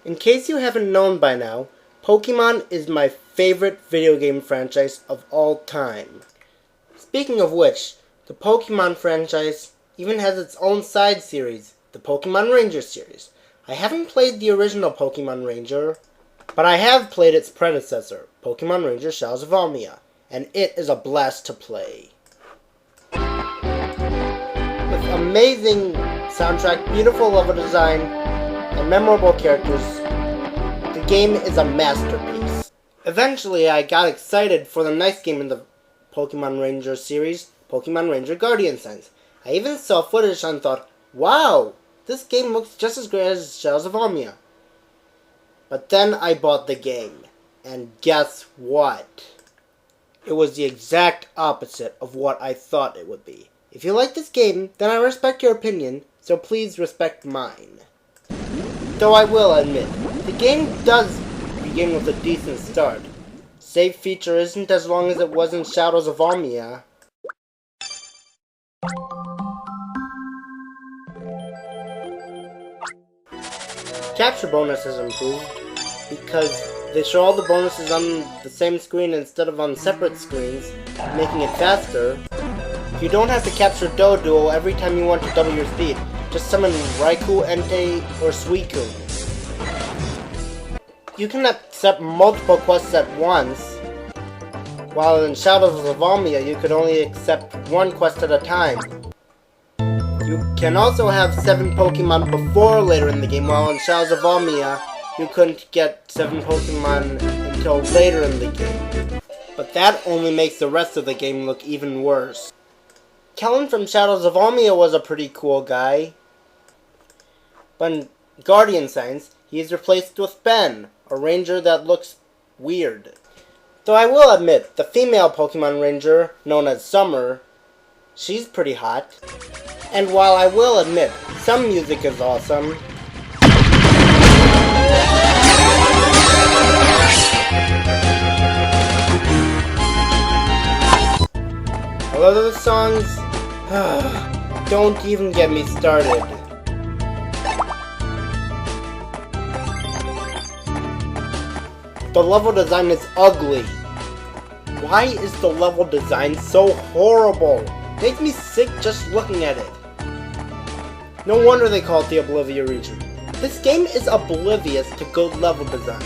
In case you haven't known by now, Pokemon is my favorite video game franchise of all time. Speaking of which, the Pokemon franchise even has its own side series, the Pokemon Ranger series. I haven't played the original Pokemon Ranger, but I have played its predecessor, Pokemon Ranger Shadows of Almia, and it is a blast to play. With amazing soundtrack, beautiful level design, and memorable characters, the game is a masterpiece. Eventually, I got excited for the next game in the Pokemon Ranger series, Pokemon Ranger Guardian Signs. I even saw footage and thought, wow, this game looks just as great as Shadows of Almia. But then I bought the game, and guess what? It was the exact opposite of what I thought it would be. If you like this game, then I respect your opinion, so please respect mine. Though I will admit, the game does begin with a decent start. Save feature isn't as long as it was in Shadows of Almia. Capture bonus has improved because they show all the bonuses on the same screen instead of on separate screens, making it faster. You don't have to capture Doduo every time you want to double your speed. Just summon Raikou, Entei, or Suicune. You can accept multiple quests at once, while in Shadows of Almia you could only accept one quest at a time. You can also have 7 Pokemon before or later in the game, while in Shadows of Almia you couldn't get 7 Pokemon until later in the game. But that only makes the rest of the game look even worse. Kellen from Shadows of Almia was a pretty cool guy. But in Guardian Signs, he is replaced with Ben, a ranger that looks weird. Though I will admit, the female Pokemon Ranger, known as Summer, she's pretty hot. And while I will admit, some music is awesome, a lot of the songs, don't even get me started. The level design is ugly. Why is the level design so horrible? Makes me sick just looking at it. No wonder they call it the Oblivia region. This game is oblivious to good level design.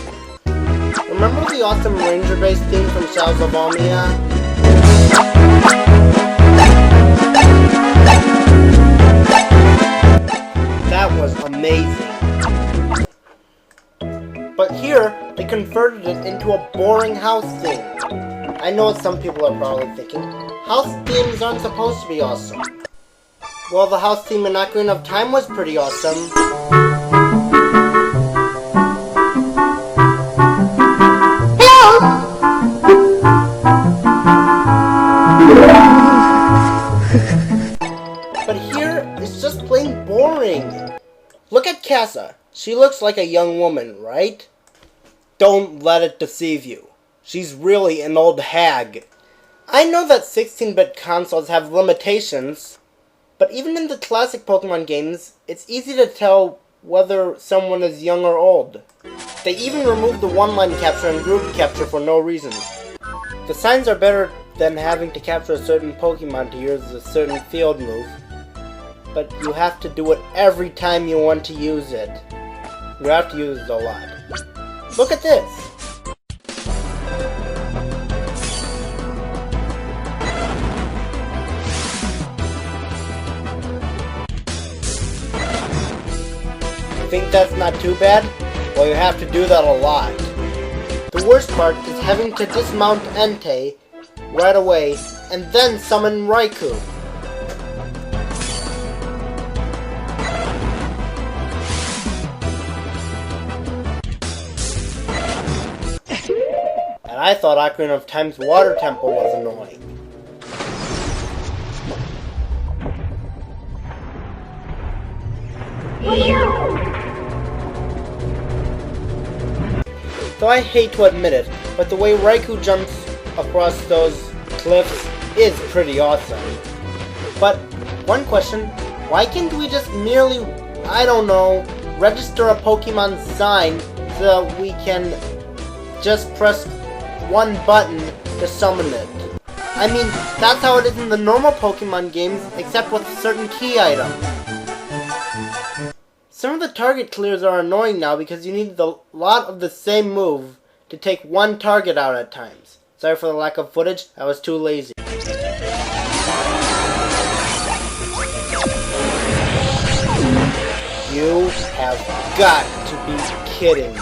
Remember the awesome ranger-based theme from Shadows of Almia? That was amazing. But here, they converted it into a boring house theme. I know what some people are probably thinking. House themes aren't supposed to be awesome. Well, the house theme in Ocarina of Time was pretty awesome. But here, it's just plain boring. Look at Casa. She looks like a young woman, right? Don't let it deceive you. She's really an old hag. I know that 16-bit consoles have limitations, but even in the classic Pokemon games, it's easy to tell whether someone is young or old. They even removed the one-line capture and group capture for no reason. The signs are better than having to capture a certain Pokemon to use a certain field move, but you have to do it every time you want to use it. You have to use it a lot. Look at this! Think that's not too bad? Well, you have to do that a lot. The worst part is having to dismount Entei right away and then summon Raikou. And I thought Ocarina of Time's water temple was annoying. Though I hate to admit it, but the way Raikou jumps across those cliffs is pretty awesome. But, one question, why can't we just merely, I don't know, register a Pokemon sign so we can just press one button to summon it. I mean, that's how it is in the normal Pokemon games, except with certain key items. Some of the target clears are annoying now because you need a lot of the same move to take one target out at times. Sorry for the lack of footage, I was too lazy. You have got to be kidding me.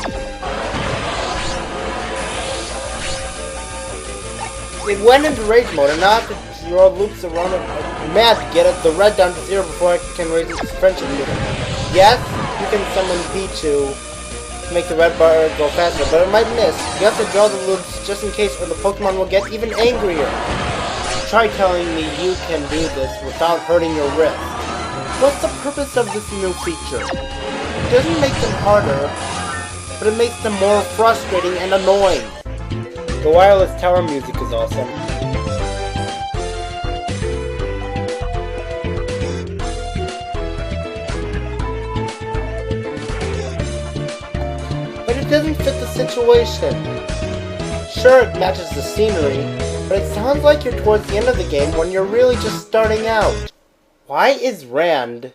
It went into rage mode, and now I have to draw loops around it like mad to get the red down to 0 before I can raise its friendship meter. Yes, you can summon Pichu to make the red bar go faster, but it might miss. You have to draw the loops just in case, or the Pokemon will get even angrier. Try telling me you can do this without hurting your wrist. What's the purpose of this new feature? It doesn't make them harder, but it makes them more frustrating and annoying. The wireless tower music is awesome. But it doesn't fit the situation. Sure, it matches the scenery, but it sounds like you're towards the end of the game when you're really just starting out. Why is Rand,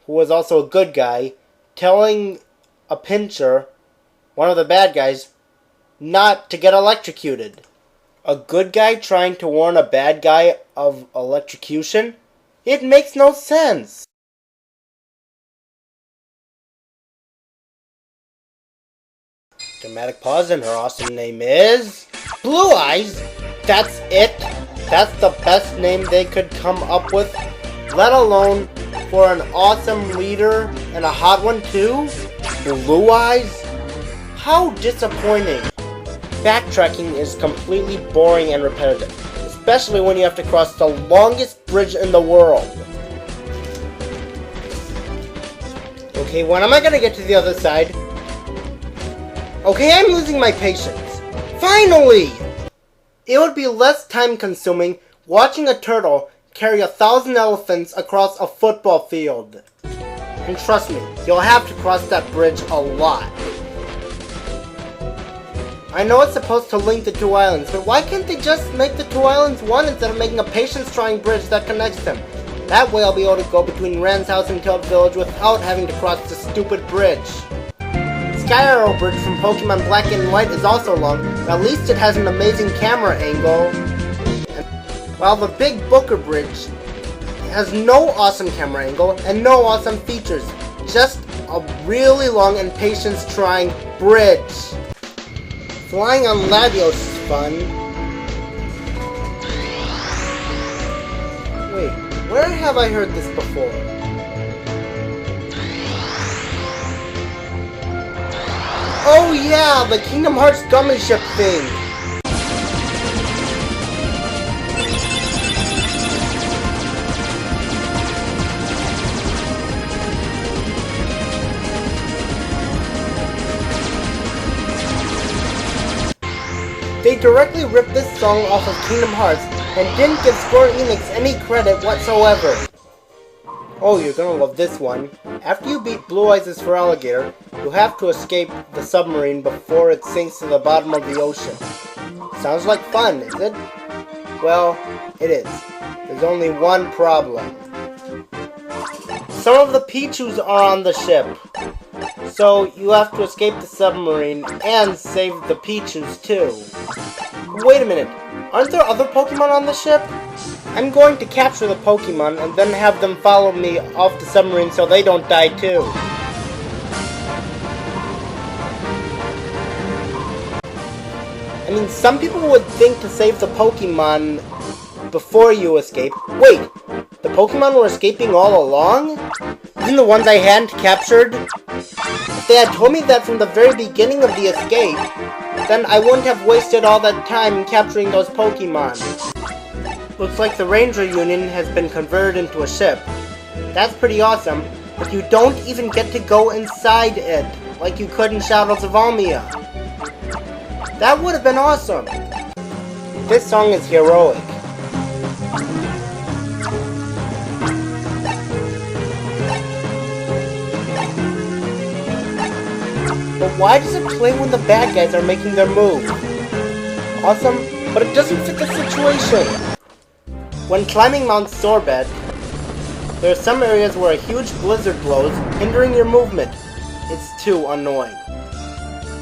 who was also a good guy, telling a pincher, one of the bad guys, not to get electrocuted? A good guy trying to warn a bad guy of electrocution? It makes no sense. Dramatic pause, and her awesome name is Blue Eyes. That's it? That's the best name they could come up with? Let alone for an awesome leader and a hot one too? Blue Eyes? How disappointing. Backtracking is completely boring and repetitive, especially when you have to cross the longest bridge in the world. Okay, when am I gonna get to the other side? Okay, I'm losing my patience. Finally! It would be less time consuming watching a turtle carry 1,000 elephants across a football field. And trust me, you'll have to cross that bridge a lot. I know it's supposed to link the two islands, but why can't they just make the two islands one instead of making a patience-trying bridge that connects them? That way I'll be able to go between Rand's house and Tilted Village without having to cross the stupid bridge. Sky Arrow Bridge from Pokemon Black and White is also long, but at least it has an amazing camera angle. While the Big Booker Bridge has no awesome camera angle and no awesome features, just a really long and patience-trying bridge. Flying on Latios is fun. Wait, where have I heard this before? Oh yeah, the Kingdom Hearts Gummy Ship thing! They directly ripped this song off of Kingdom Hearts and didn't give Square Enix any credit whatsoever. Oh, you're gonna love this one. After you beat Blue Eyes' Feraligatr, you have to escape the submarine before it sinks to the bottom of the ocean. Sounds like fun, is it? Well, it is. There's only one problem. Some of the Pichus are on the ship, so you have to escape the submarine and save the Pichus too. Wait a minute, aren't there other Pokemon on the ship? I'm going to capture the Pokemon and then have them follow me off the submarine so they don't die too. I mean, some people would think to save the Pokemon before you escape. Wait, the Pokemon were escaping all along? Even the ones I hadn't captured? If they had told me that from the very beginning of the escape, then I wouldn't have wasted all that time capturing those Pokemon. Looks like the Ranger Union has been converted into a ship. That's pretty awesome, but you don't even get to go inside it, like you could in Shadows of Almia. That would have been awesome. This song is heroic. But why does it play when the bad guys are making their move? Awesome, but it doesn't fit the situation. When climbing Mount Sorbet, there are some areas where a huge blizzard blows, hindering your movement. It's too annoying.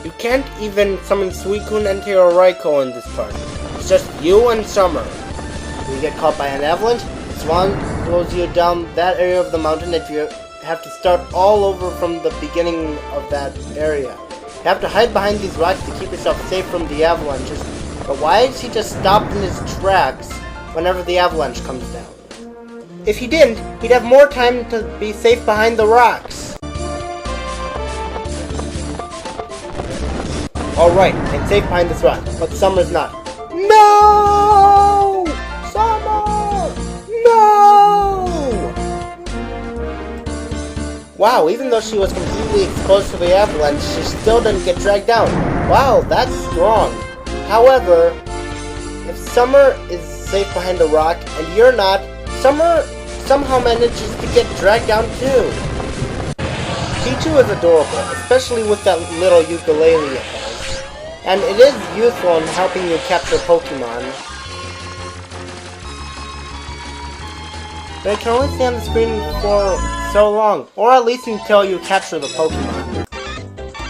You can't even summon Suicune, Entei, or Raikou in this part. It's just you and Summer. When you get caught by an avalanche, slows you down that area of the mountain that you have to start all over from the beginning of that area. You have to hide behind these rocks to keep yourself safe from the avalanches. But why is he just stopped in his tracks whenever the avalanche comes down? If he didn't, he'd have more time to be safe behind the rocks. Alright, I'm safe behind this rock, but Summer's not. No! Summer! No! Wow, even though she was completely exposed to the avalanche, she still didn't get dragged down. Wow, that's strong. However, if Summer is safe behind a rock and you're not, Summer somehow manages to get dragged down too. Pichu is adorable, especially with that little ukulele it has. And it is useful in helping you capture Pokemon. But it can only stay on the screen for so long, or at least until you capture the Pokemon.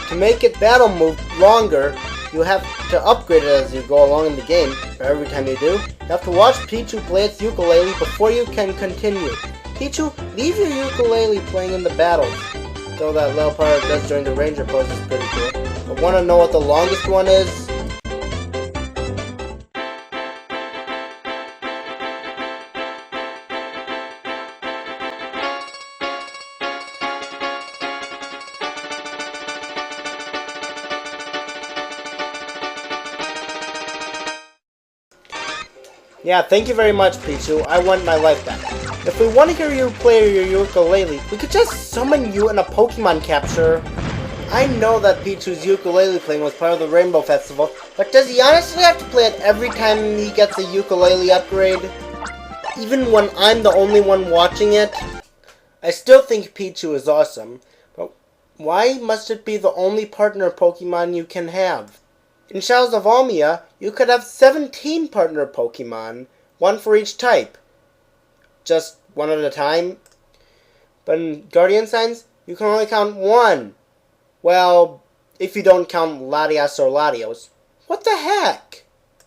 To make it battle move longer, you have to upgrade it as you go along in the game, but every time you do, you have to watch Pichu play its ukulele before you can continue. Pichu, leave your ukulele playing in the battles. Though that little part it does during the Ranger pose is pretty cool. But wanna know what the longest one is? Yeah, thank you very much, Pichu. I want my life back. If we want to hear you play your ukulele, we could just summon you in a Pokemon capture. I know that Pichu's ukulele playing was part of the Rainbow Festival, but does he honestly have to play it every time he gets a ukulele upgrade? Even when I'm the only one watching it? I still think Pichu is awesome, but why must it be the only partner Pokemon you can have? In Shadows of Almia, you could have 17 partner Pokemon, one for each type. Just one at a time. But in Guardian Signs, you can only count one. Well, if you don't count Latias or Latios. What the heck?